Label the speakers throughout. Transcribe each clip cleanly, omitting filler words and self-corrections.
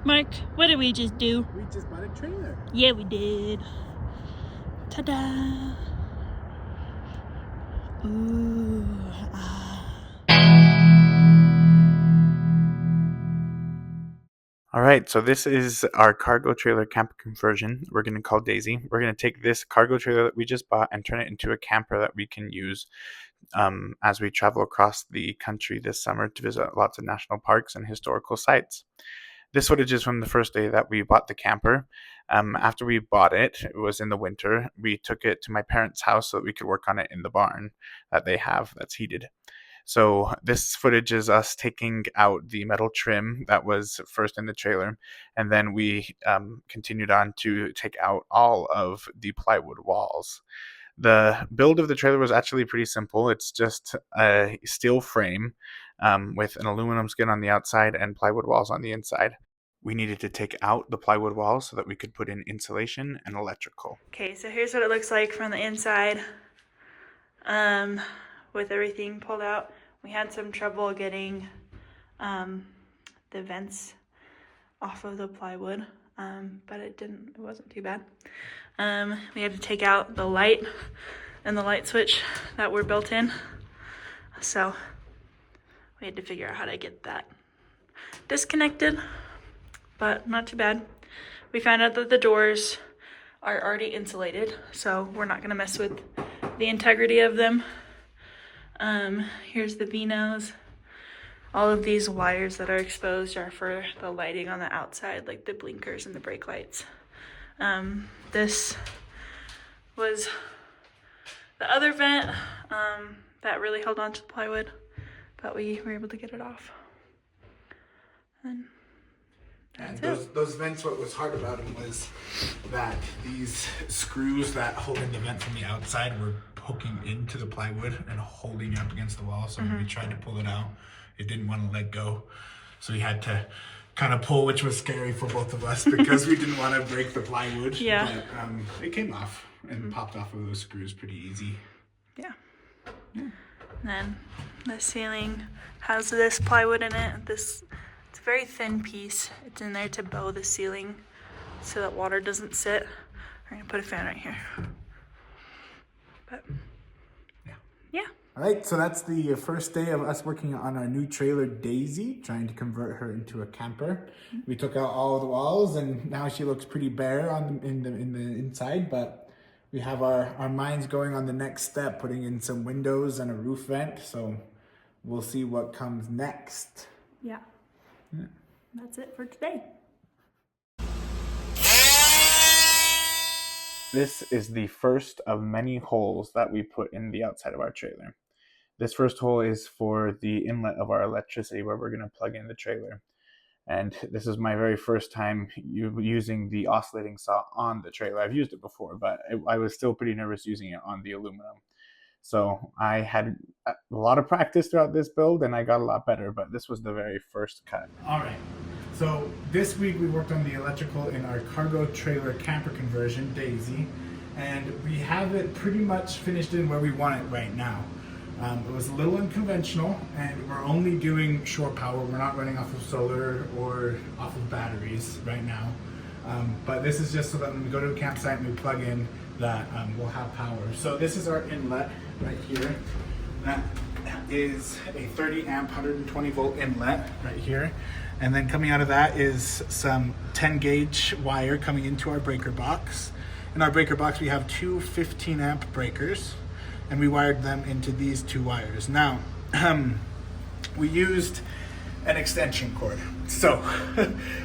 Speaker 1: Mark, what did we just do?
Speaker 2: We just bought a trailer.
Speaker 1: Yeah, we did. Ta-da! Ooh,
Speaker 3: All right, so this is our cargo trailer camper conversion. We're going to call Daisy. We're going to take this cargo trailer that we just bought and turn it into a camper that we can use as we travel across the country this summer to visit lots of national parks and historical sites. This footage is from the first day that we bought the camper. After we bought it, it was in the winter, we took it to my parents' house so that we could work on it in the barn that they have that's heated. So this footage is us taking out the metal trim that was first in the trailer, and then we continued on to take out all of the plywood walls. The build of the trailer was actually pretty simple. It's just a steel frame with an aluminum skin on the outside and plywood walls on the inside. We needed to take out the plywood walls so that we could put in insulation and electrical.
Speaker 1: Okay, so here's what it looks like from the inside with everything pulled out. We had some trouble getting the vents off of the plywood, but it wasn't too bad. We had to take out the light and the light switch that were built in. So we had to figure out how to get that disconnected, but not too bad. We found out that the doors are already insulated, so we're not gonna mess with the integrity of them. Here's the Vinos. All of these wires that are exposed are for the lighting on the outside, like the blinkers and the brake lights. This was the other vent that really held on to the plywood, but we were able to get it off.
Speaker 2: And those vents, what was hard about them was that these screws that hold in the vent from the outside were poking into the plywood and holding it up against the wall. So when we tried to pull it out, it didn't want to let go. So we had to kind of pull, which was scary for both of us because we didn't want to break the plywood.
Speaker 1: Yeah.
Speaker 2: But it came off and popped off of those screws pretty easy.
Speaker 1: Yeah. And then the ceiling has this plywood in it. It's a very thin piece. It's in there to bow the ceiling so that water doesn't sit. We're gonna put a fan right here. But yeah.
Speaker 2: All right, so that's the first day of us working on our new trailer, Daisy, trying to convert her into a camper. We took out all of the walls, and now she looks pretty bare in the inside, but we have our minds going on the next step, putting in some windows and a roof vent, so we'll see what comes next.
Speaker 1: Yeah. That's it for today.
Speaker 3: This is the first of many holes that we put in the outside of our trailer. This first hole is for the inlet of our electricity where we're going to plug in the trailer. And this is my very first time using the oscillating saw on the trailer. I've used it before, but I was still pretty nervous using it on the aluminum. So I had a lot of practice throughout this build and I got a lot better, but this was the very first cut.
Speaker 2: All right. So this week we worked on the electrical in our cargo trailer camper conversion, Daisy, and we have it pretty much finished in where we want it right now. It was a little unconventional, and we're only doing shore power. We're not running off of solar or off of batteries right now. But this is just so that when we go to a campsite and we plug in, that we'll have power. So this is our inlet right here. That is a 30 amp, 120 volt inlet right here. And then coming out of that is some 10 gauge wire coming into our breaker box. In our breaker box, we have two 15 amp breakers, and we wired them into these two wires. Now, we used an extension cord. So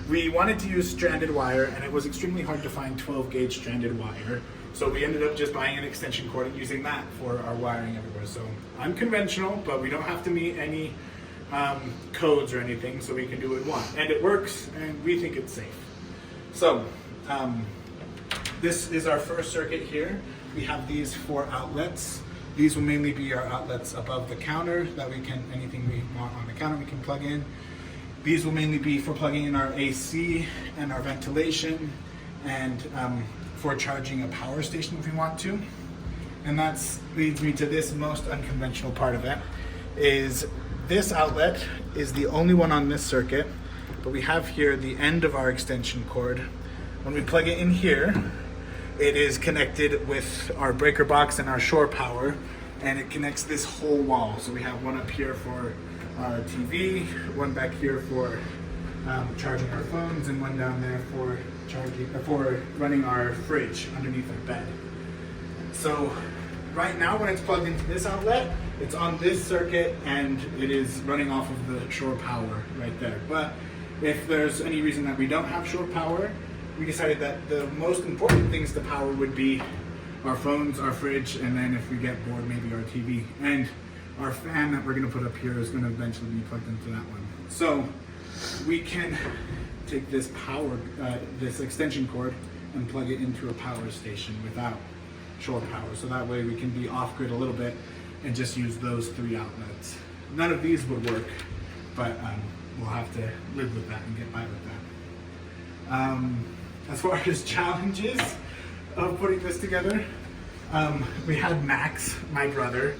Speaker 2: we wanted to use stranded wire, and it was extremely hard to find 12 gauge stranded wire. So we ended up just buying an extension cord and using that for our wiring everywhere. So unconventional, but we don't have to meet any codes or anything, so we can do what we want. And it works, and we think it's safe. So this is our first circuit here. We have these 4 outlets. These will mainly be our outlets above the counter that we can, anything we want on the counter we can plug in. These will mainly be for plugging in our AC and our ventilation, and for charging a power station if we want to. And that leads me to this most unconventional part of it, is this outlet is the only one on this circuit but we have here the end of our extension cord. When we plug it in here, it is connected with our breaker box and our shore power, and it connects this whole wall. So we have one up here for our TV, one back here for charging our phones, and one down there for running our fridge underneath our bed. So right now when it's plugged into this outlet, it's on this circuit and it is running off of the shore power right there. But if there's any reason that we don't have shore power, we decided that the most important things to power would be our phones, our fridge, and then if we get bored, maybe our TV. And our fan that we're going to put up here is going to eventually be plugged into that one. So we can take this this extension cord and plug it into a power station without shore power. So that way we can be off grid a little bit and just use those 3 outlets. None of these would work, but we'll have to live with that and get by with that. As far as challenges of putting this together, we had Max, my brother,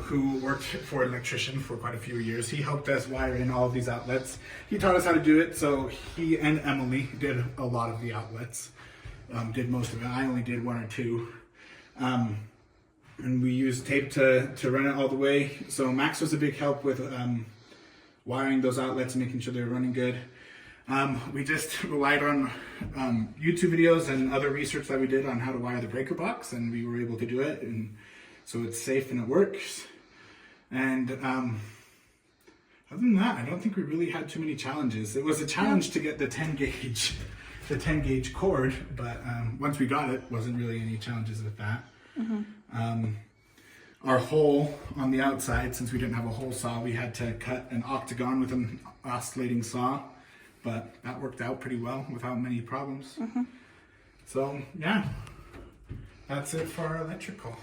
Speaker 2: who worked for an electrician for quite a few years. He helped us wire in all of these outlets. He taught us how to do it, so he and Emily did a lot of the outlets, did most of it. I only did 1 or 2. And we used tape to run it all the way. So Max was a big help with wiring those outlets and making sure they were running good. We just relied on YouTube videos and other research that we did on how to wire the breaker box, and we were able to do it, and so it's safe and it works. And other than that, I don't think we really had too many challenges. It was a challenge to get the 10 gauge cord, but once we got it, wasn't really any challenges with that. Our hole on the outside, since we didn't have a hole saw, we had to cut an octagon with an oscillating saw, but that worked out pretty well without many problems. So yeah, that's it for our electrical.